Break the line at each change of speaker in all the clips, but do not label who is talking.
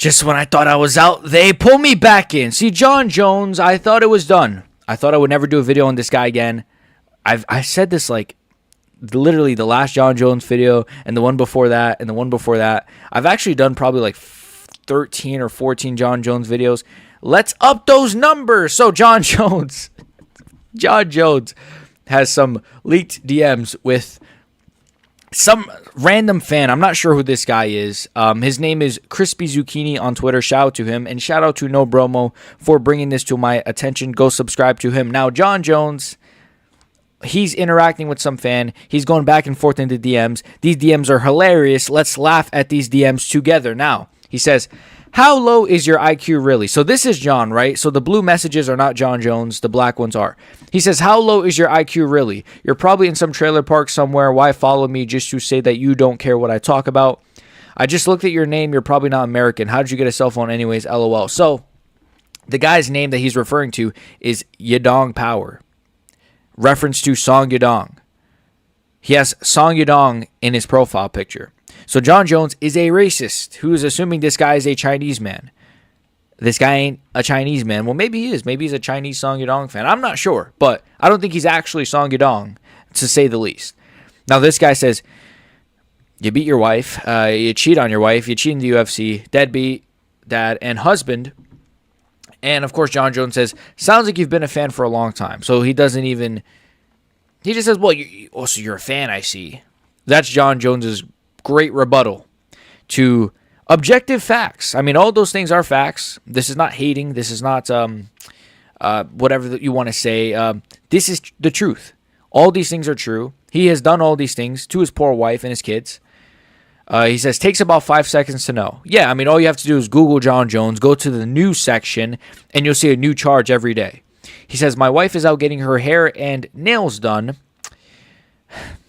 Just when I thought I was out, they pull me back in. See, John Jones, I thought it was done. I thought I would never do a video on this guy again. I said this like literally the last John Jones video and the one before that and the one before that. I've actually done probably like 13 or 14 John Jones videos. Let's up those numbers. So John Jones has some leaked DMs with some random fan. I'm not sure who this guy is. His name is Crispy Zucchini on Twitter. Shout out to him. And shout out to No Bromo for bringing this to my attention. Go subscribe to him. Now, John Jones, he's interacting with some fan. He's going back and forth in the DMs. These DMs are hilarious. Let's laugh at these DMs together. Now, he says, how low is your IQ really? So this is John, right? So the blue messages are not John Jones. The black ones are. He says, how low is your IQ really? You're probably in some trailer park somewhere. Why follow me just to say that you don't care what I talk about? I just looked at your name. You're probably not American. How did you get a cell phone anyways? LOL. So the guy's name that he's referring to is Yadong Power. Reference to Song Yadong. He has Song Yadong in his profile picture. So John Jones is a racist who is assuming this guy is a Chinese man. This guy ain't a Chinese man. Well, maybe he is. Maybe he's a Chinese Song Yadong fan. I'm not sure, but I don't think he's actually Song Yadong, to say the least. Now, this guy says, you beat your wife, you cheat on your wife, you cheat in the UFC, deadbeat, dad, and husband. And, of course, John Jones says, sounds like you've been a fan for a long time. So he doesn't even, he just says, well, so you're a fan, I see. That's John Jones's great rebuttal to objective facts. I mean, all those things are facts. This is not hating. This is not whatever that you want to say. This is the truth. All these things are true. He has done all these things to his poor wife and his kids. He says, takes about 5 seconds to know. Yeah, I mean, all you have to do is Google John Jones, go to the news section, and you'll see a new charge every day. He says, my wife is out getting her hair and nails done.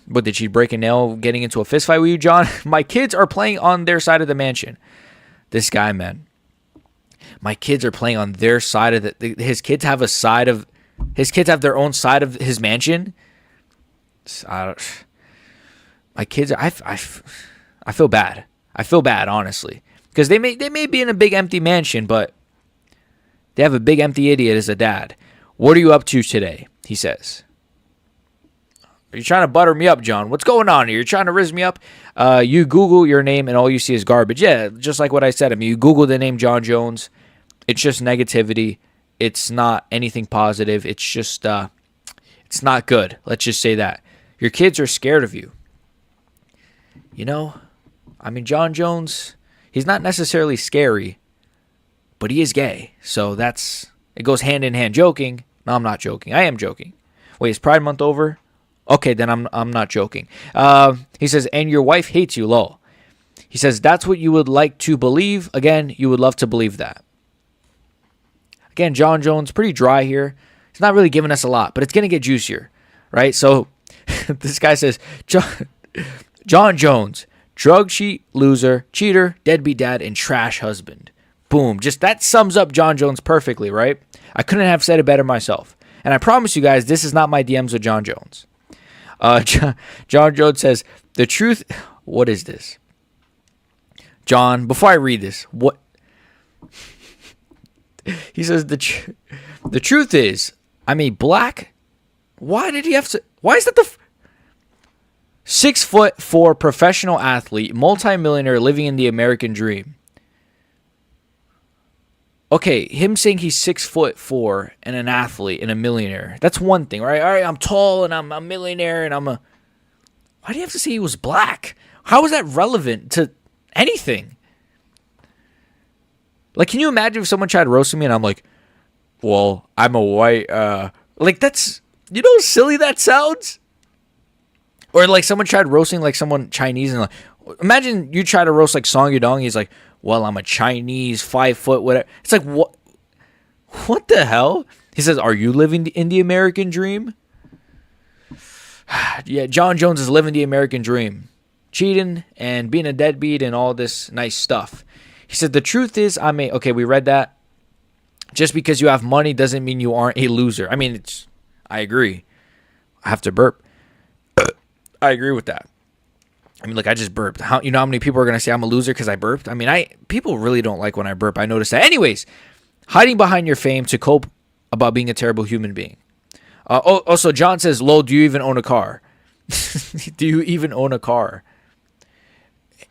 What, did she break a nail getting into a fist fight with you, John? My kids are playing on their side of the mansion. This guy, man. My kids are playing on their side of his kids have their own side of his mansion. My kids, I feel bad. I feel bad, honestly. Because they may be in a big empty mansion, but they have a big empty idiot as a dad. What are you up to today? He says. Are you trying to butter me up, John? What's going on here? You're trying to rizz me up? You Google your name and all you see is garbage. Yeah, just like what I said. I mean, you Google the name John Jones. It's just negativity. It's not anything positive. It's just, it's not good. Let's just say that. Your kids are scared of you. You know, I mean, John Jones, he's not necessarily scary, but he is gay. So it goes hand in hand. Joking. No, I'm not joking. I am joking. Wait, is Pride Month over? Okay, then I'm not joking. He says, and your wife hates you, lol. He says, that's what you would like to believe. Again, you would love to believe that. Again, John Jones, pretty dry here. He's not really giving us a lot, but it's going to get juicier, right? So this guy says, John Jones, drug cheat, loser, cheater, deadbeat dad, and trash husband. Boom. Just that sums up John Jones perfectly, right? I couldn't have said it better myself. And I promise you guys, this is not my DMs with John Jones. John Jones says, the truth, what is this? John, before I read this, what? He says, the truth is, I'm a black, why did he have to, why is that 6'4" professional athlete, multimillionaire living in the American dream? Okay, him saying he's 6'4" and an athlete and a millionaire. That's one thing, right? All right, I'm tall and I'm a millionaire and why do you have to say he was black? How is that relevant to anything? Like, can you imagine if someone tried roasting me and I'm like, well, I'm a white, like that's, you know how silly that sounds? Or like someone tried roasting like someone Chinese and like, imagine you try to roast like Song Yadong. He's like, well, I'm a Chinese, 5 foot, whatever. It's like, what? What the hell? He says, are you living in the American dream? Yeah, John Jones is living the American dream. Cheating and being a deadbeat and all this nice stuff. He said, the truth is, okay, we read that. Just because you have money doesn't mean you aren't a loser. I mean, I agree. I have to burp. I agree with that. I mean, look, I just burped. You know how many people are going to say I'm a loser because I burped? I mean, people really don't like when I burp. I noticed that. Anyways, hiding behind your fame to cope about being a terrible human being. Also, John says, lol, do you even own a car? Do you even own a car?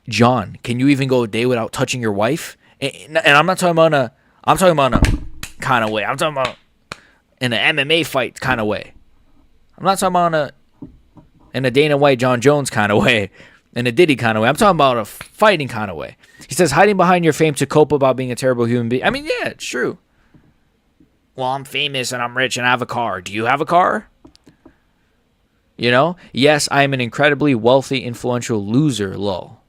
John, can you even go a day without touching your wife? And I'm not talking about I'm talking about a kind of way. I'm talking about in an MMA fight kind of way. I'm not talking about in a Dana White, John Jones kind of way. In a Diddy kind of way. I'm talking about a fighting kind of way. He says, hiding behind your fame to cope about being a terrible human being. I mean, yeah, it's true. Well, I'm famous and I'm rich and I have a car. Do you have a car? You know? Yes, I am an incredibly wealthy, influential loser, lol.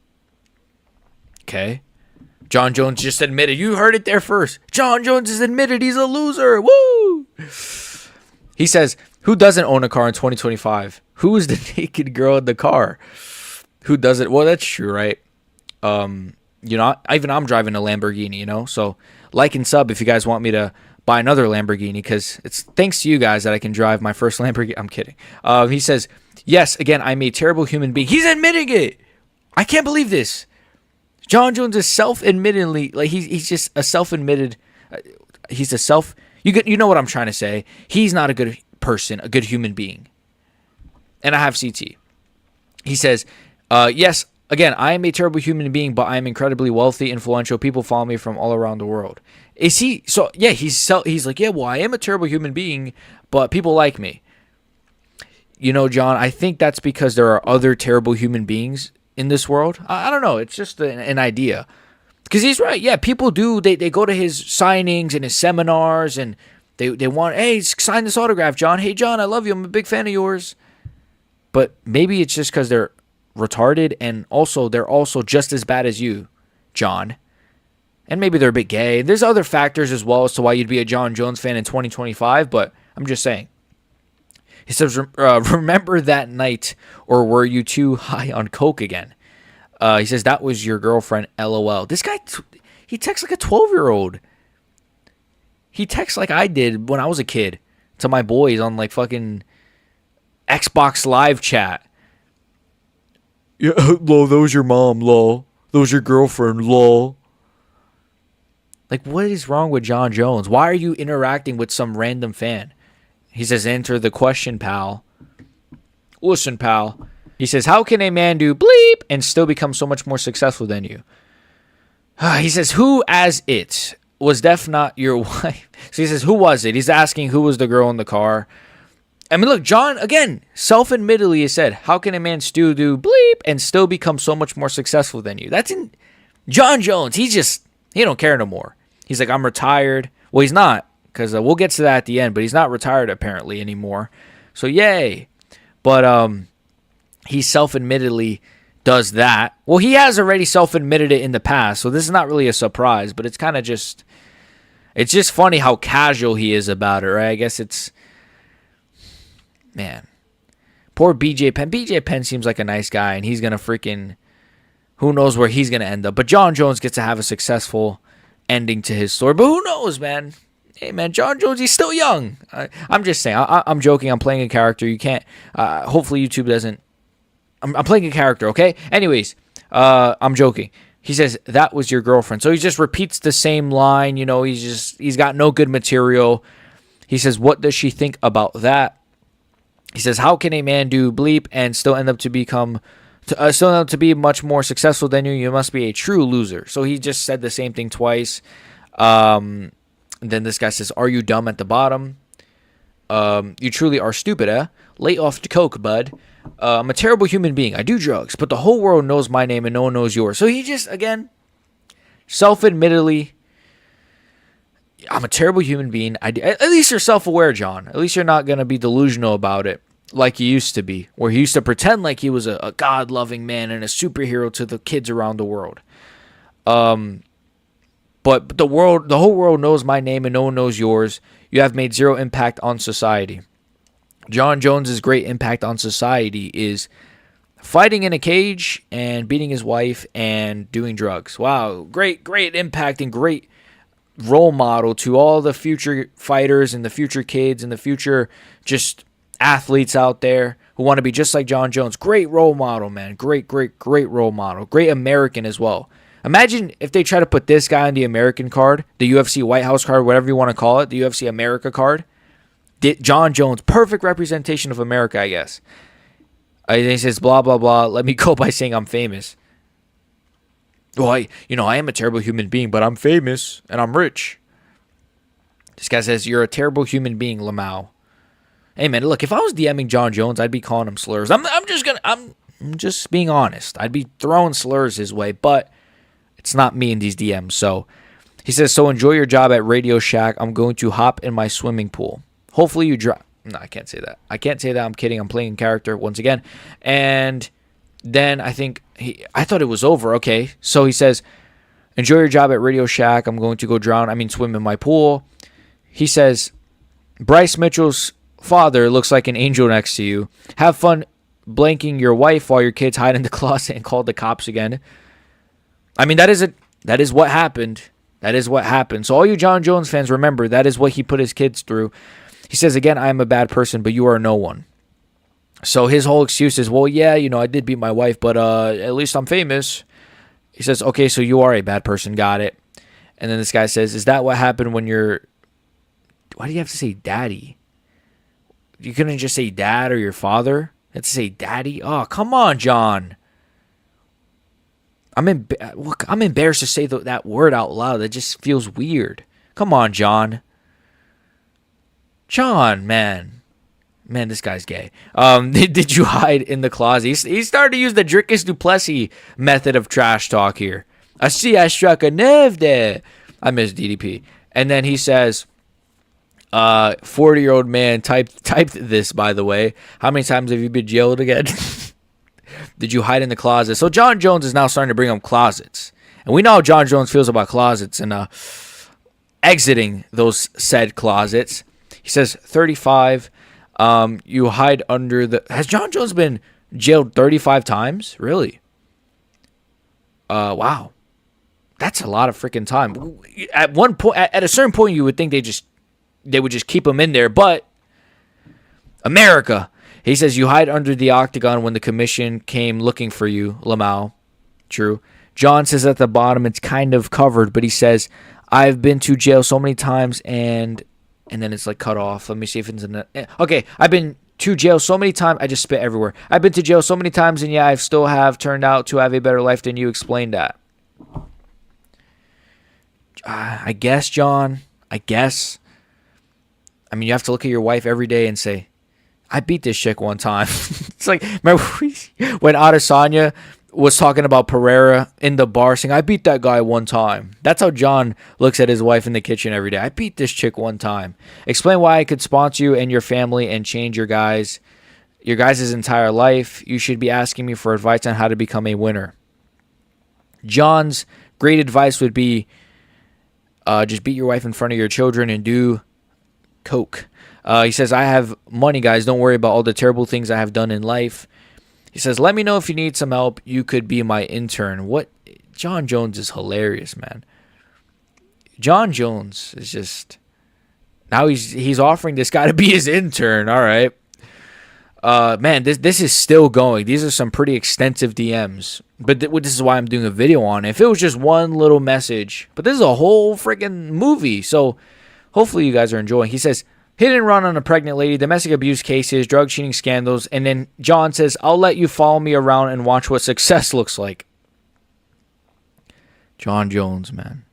Okay? John Jones just admitted. You heard it there first. John Jones has admitted he's a loser. Woo! He says, who doesn't own a car in 2025? Who is the naked girl in the car? Who doesn't? Well, that's true, right? You know, even I'm driving a Lamborghini, you know? So like and sub if you guys want me to buy another Lamborghini, because it's thanks to you guys that I can drive my first Lamborghini. I'm kidding. He says, yes, again, I'm a terrible human being. He's admitting it. I can't believe this. John Jones is self-admittedly, like he's just a self-admitted, you know what I'm trying to say. He's not a good person, a good human being. And I have CT. He says, yes, again, I am a terrible human being, but I am incredibly wealthy, influential. People follow me from all around the world. Is he? So yeah, he's like, yeah, well, I am a terrible human being, but people like me. You know, John, I think that's because there are other terrible human beings in this world. I don't know. It's just an idea. Because he's right. Yeah, people do. They go to his signings and his seminars, and they want, hey, sign this autograph, John. Hey, John, I love you. I'm a big fan of yours. But maybe it's just because they're retarded, and also they're also just as bad as you, John. And maybe they're a bit gay. There's other factors as well as to why you'd be a John Jones fan in 2025, but I'm just saying. He says, remember that night, or were you too high on coke again? He says, that was your girlfriend, LOL. This guy, he texts like a 12-year-old. He texts like I did when I was a kid to my boys on like fucking Xbox Live chat. Yeah, lol, that was your mom, lol. That was your girlfriend, lol. Like, what is wrong with John Jones? Why are you interacting with some random fan? He says, enter the question, pal. Listen, pal. He says, how can a man do bleep and still become so much more successful than you? He says, who as it? Was Def not your wife? So he says, who was it? He's asking who was the girl in the car. I mean, look, John, again, self-admittedly has said, how can a man still do bleep and still become so much more successful than you? That's in John Jones. He don't care no more. He's like, I'm retired. Well, he's not, because we'll get to that at the end, but he's not retired apparently anymore. So yay. But he self-admittedly does that. Well, he has already self-admitted it in the past, so this is not really a surprise, but it's kind of just, it's just funny how casual he is about it, right? I guess it's, man, poor BJ Penn. BJ Penn seems like a nice guy, and he's going to freaking, who knows where he's going to end up. But John Jones gets to have a successful ending to his story. But who knows, man? Hey, man, John Jones, he's still young. I'm just saying. I'm joking. I'm playing a character. You can't, hopefully YouTube doesn't, I'm playing a character, okay? Anyways, I'm joking. He says, that was your girlfriend. So he just repeats the same line. You know, he's got no good material. He says, what does she think about that? He says, how can a man do bleep and still end up to be much more successful than you? You must be a true loser. So he just said the same thing twice. And then this guy says, are you dumb at the bottom? You truly are stupid, eh? Lay off the coke, bud. I'm a terrible human being. I do drugs, but the whole world knows my name and no one knows yours. So he just, again, self-admittedly, I'm a terrible human being. At least you're self-aware, John. At least you're not going to be delusional about it like you used to be, where he used to pretend like he was a God-loving man and a superhero to the kids around the world. But the whole world knows my name and no one knows yours. You have made zero impact on society. John Jones's great impact on society is fighting in a cage and beating his wife and doing drugs. Wow, great impact and great role model to all the future fighters and the future kids and the future just athletes out there. who want to be just like John Jones. Great role model, man. Great role model. Great American as well. Imagine if they try to put this guy on the American card, the UFC White House card, whatever you want to call it, the UFC America card. John Jones, perfect representation of America, I guess. He says, blah, blah, blah. Let me go by saying I'm famous. Well, I am a terrible human being, but I'm famous and I'm rich. This guy says, you're a terrible human being, Lamau. Hey, man, look, if I was DMing John Jones, I'd be calling him slurs. I'm just being honest. I'd be throwing slurs his way, but it's not me in these DMs. So he says, so enjoy your job at Radio Shack. I'm going to hop in my swimming pool. Hopefully you drop. No, I can't say that. I'm kidding. I'm playing in character once again. And then I thought it was over. Okay. So he says, enjoy your job at Radio Shack. I'm going to go swim in my pool. He says, Bryce Mitchell's father looks like an angel next to you. Have fun blanking your wife while your kids hide in the closet and call the cops again. I mean, that is what happened. That is what happened. So all you John Jones fans, remember, that is what he put his kids through. He says, again, I am a bad person, but you are no one. So his whole excuse is, well, yeah, I did beat my wife, but at least I'm famous. He says, okay, so you are a bad person. Got it. And then this guy says, is that what happened when you're... Why do you have to say daddy? You couldn't just say dad or your father? You have to say daddy? Oh, come on, John. I'm embarrassed to say that word out loud. That just feels weird. Come on, John. John, man. Man, this guy's gay. Did you hide in the closet? He started to use the Drickus Duplessis method of trash talk here. I see I struck a nerve there. I miss DDP. And then he says... 40-year-old man typed this, by the way. How many times have you been jailed again? Did you hide in the closet? So John Jones is now starting to bring up closets. And we know how John Jones feels about closets and exiting those said closets. He says 35. You hide under the... Has John Jones been jailed 35 times? Really? Wow. That's a lot of freaking time. At one point, at a certain point, you would think they would just keep him in there, but America. He says you hide under the octagon when the commission came looking for you, Lamau. True. John says at the bottom it's kind of covered, but he says I've been to jail so many times and then it's like cut off. Let me see if it's in the... Okay, I've been to jail so many times. I just spit everywhere. I've been to jail so many times, and yeah, I still have turned out to have a better life than you. Explain that. I guess, John. I guess. I mean, you have to look at your wife every day and say, I beat this chick one time. It's like, remember when Adesanya was talking about Pereira in the bar saying, I beat that guy one time. That's how John looks at his wife in the kitchen every day. I beat this chick one time. Explain why I could sponsor you and your family and change your guys' entire life. You should be asking me for advice on how to become a winner. John's great advice would be just beat your wife in front of your children and do coke. He says, I have money, guys. Don't worry about all the terrible things I have done in life. He says, let me know if you need some help. You could be my intern. What? John Jones is hilarious, man. John Jones is just... Now he's offering this guy to be his intern. All right. Man, this is still going. These are some pretty extensive DMs. But this is why I'm doing a video on it. If it was just one little message. But this is a whole freaking movie. So hopefully you guys are enjoying. He says, hit and run on a pregnant lady, domestic abuse cases, drug cheating scandals. And then John says, I'll let you follow me around and watch what success looks like. John Jones, man.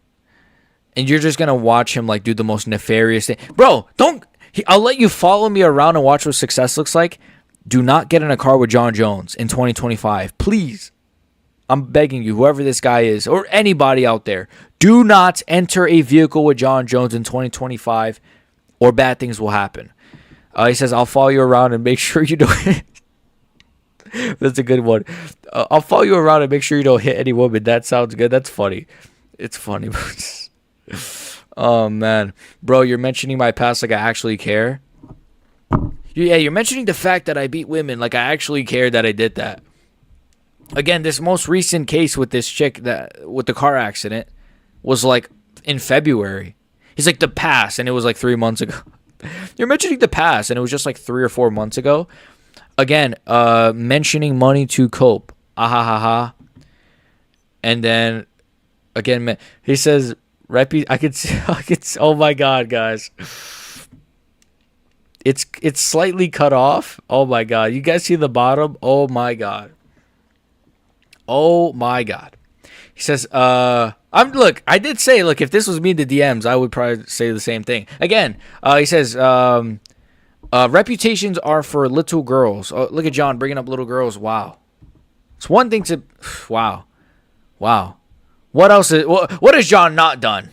And you're just going to watch him like do the most nefarious thing. Bro, I'll let you follow me around and watch what success looks like. Do not get in a car with John Jones in 2025. Please. I'm begging you, whoever this guy is, or anybody out there, do not enter a vehicle with John Jones in 2025, or bad things will happen. He says, I'll follow you around and make sure you don't... That's a good one. I'll follow you around and make sure you don't hit any woman. That sounds good. That's funny. It's funny. Oh, man. Bro, you're mentioning my past like I actually care. Yeah, you're mentioning the fact that I beat women like I actually care that I did that. Again, this most recent case with this chick with the car accident was like in February. He's like the past, and it was like 3 months ago. You're mentioning the past, and it was just like 3 or 4 months ago. Again, mentioning money to cope. Ah ha ha ha. And then again, he says, I could, oh my God, guys. It's slightly cut off. Oh my God. You guys see the bottom? Oh my God. Oh my God. He says, I did say, look, if this was me in the DMs, I would probably say the same thing. Again, he says, reputations are for little girls. Oh, look at John bringing up little girls. Wow. It's one thing to, wow. What else what has John not done?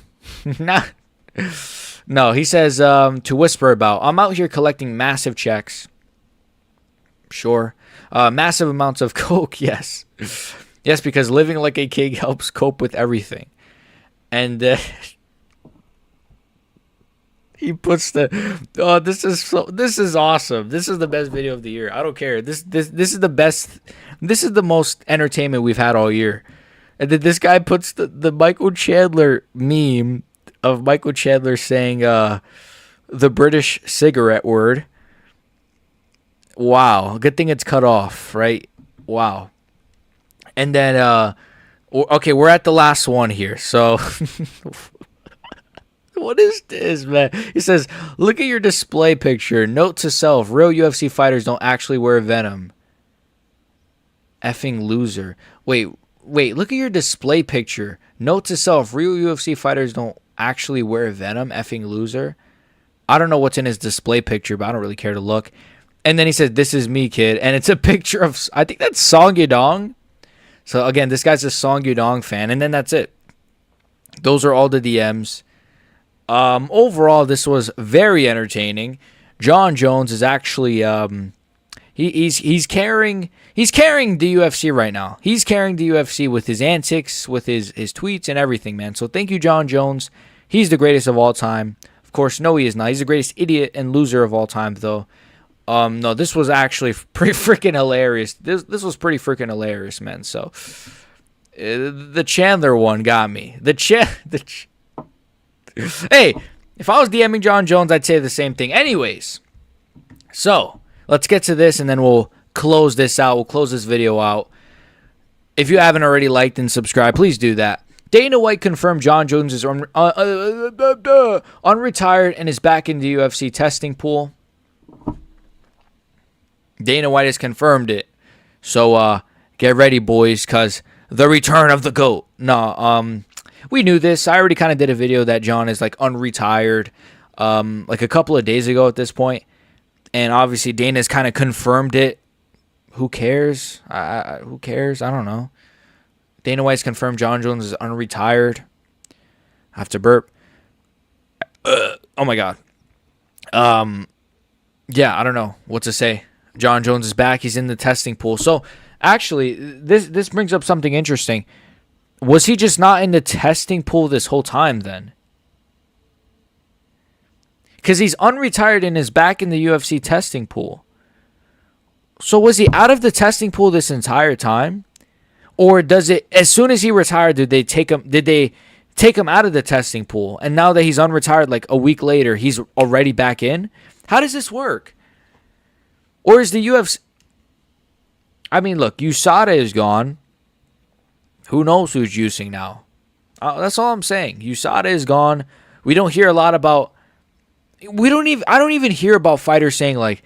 No, he says, to whisper about, I'm out here collecting massive checks. Sure. Massive amounts of coke. Yes. Yes, because living like a king helps cope with everything. And he puts this is awesome. This is the best video of the year. I don't care. This is the best. This is the most entertainment we've had all year. And then this guy puts the Michael Chandler meme of Michael Chandler saying the British cigarette word. Wow. Good thing it's cut off, right? Wow. And then, okay, we're at the last one here. So, what is this, man? He says, look at your display picture. Note to self, real UFC fighters don't actually wear venom. Effing loser. Wait, look at your display picture. Note to self, real UFC fighters don't actually wear venom. Effing loser. I don't know what's in his display picture, but I don't really care to look. And then he said, this is me, kid. And it's a picture of, I think that's Song Yadong. So, again, this guy's a Song Yadong fan. And then that's it. Those are all the DMs. Overall, this was very entertaining. John Jones is actually he's carrying the UFC right now. He's carrying the UFC with his antics, with his tweets and everything, man. So thank you, John Jones. He's the greatest of all time. Of course, no, he is not. He's the greatest idiot and loser of all time, though. No, this was actually pretty freaking hilarious. This was pretty freaking hilarious, man. So the Chandler one got me. Hey, if I was DMing John Jones, I'd say the same thing. Anyways, so let's get to this, and then we'll close this out. We'll close this video out. If you haven't already liked and subscribed, please do that. Dana White confirmed John Jones is unretired and is back in the UFC testing pool. Dana White has confirmed it. So get ready, boys, because the return of the GOAT. No, we knew this. I already kind of did a video that John is like unretired like a couple of days ago at this point. And obviously Dana's kind of confirmed it. Who cares? Who cares? I don't know. Dana White's confirmed John Jones is unretired. I have to burp. Oh my God. Yeah, I don't know what to say. John Jones is back. He's in the testing pool. So actually, this brings up something interesting. Was he just not in the testing pool this whole time then? Because he's unretired and is back in the UFC testing pool. So was he out of the testing pool this entire time? Or does it, as soon as he retired, did they take him out of the testing pool? And now that he's unretired, like a week later, he's already back in? How does this work? Or is the UFC... I mean, look, USADA is gone. Who knows who's juicing now? That's all I'm saying. USADA is gone. We don't hear a lot about... I don't even hear about fighters saying like,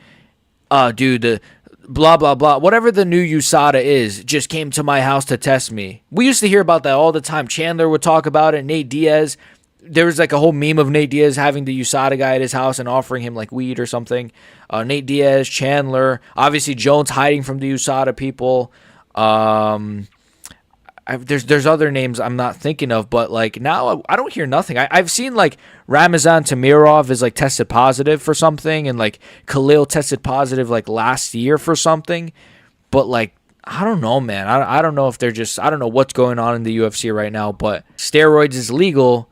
dude, the blah, blah, blah. Whatever the new USADA is just came to my house to test me. We used to hear about that all the time. Chandler would talk about it. Nate Diaz. There was like a whole meme of Nate Diaz having the USADA guy at his house and offering him like weed or something. Nate Diaz, Chandler. Obviously, Jones hiding from the USADA people. There's other names I'm not thinking of, but like now I don't hear nothing. I've seen like Ramazan Tamirov is like tested positive for something, and like Khalil tested positive like last year for something, but like I don't know, man. I don't know if they're just, I don't know what's going on in the UFC right now, but steroids is legal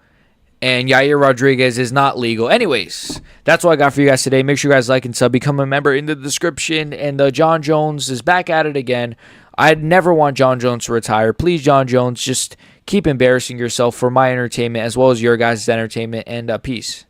and Yair Rodriguez is not legal. Anyways, that's all I got for you guys today. Make sure you guys like and sub, become a member in the description, and John Jones is back at it again. I'd never want John Jones to retire. Please, John Jones, just keep embarrassing yourself for my entertainment as well as your guys' entertainment, and peace.